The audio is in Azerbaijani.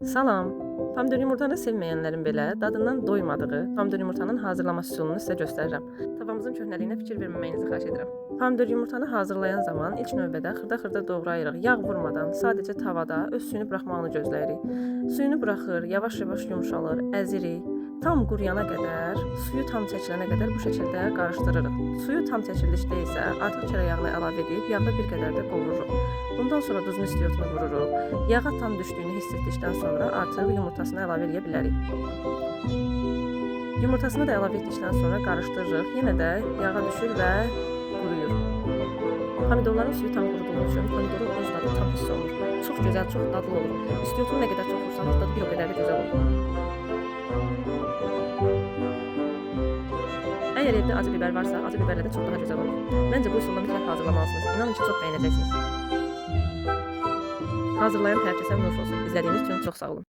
Salam. Pomidor yumurtanı sevməyənlərin belə dadından doymadığı pomidor yumurtanın hazırlama üsulunu sizə göstərirəm. Tavamızın köhnəliyinə fikir verməməyinizi xahiş edirəm. Pomidor yumurtanı hazırlayan zaman ilk növbədə xırda-xırda doğrayırıq. Yağ vurmadan sadəcə tavada öz suyunu buraxmağını gözləyirik. Suyunu buraxır, yavaş-yavaş yumşalır, əzirik. Tam quruyana qədər, suyu tam çəkilənə qədər bu şəkildə qarışdırırıq. Suyu tam çəkildikdə isə artıq çörək yağını əlavə edib yağda bir qədər də qovururuq. Bundan sonra duzunu istiyotunu vururuq. Yağa tam düşdüyünü hiss etdikdən sonra artıq yumurtasını əlavə edə bilərik. Yumurtasını da əlavə etdikdən sonra qarışdırırıq. Yenə də yağa düşür və quruyur. Pomidorların suyu tam quruduğu üçün pomidorun öz dadı tam hiss olunur. Çox gözəl, çox dadlı olur. İstiyotunu nə qədər çox vursanız dadı bir o qədər də gözəl olur. Əgər evdə acı biber varsa, acı biberlə də çox daha gözəl olur. Məncə bu üsulla mütləq hazırlamalısınız. İnanın ki, çox bəyənəcəksiniz. Hazırlayan hər kəsə nuş olsun. İzlədiyiniz üçün çox sağ olun.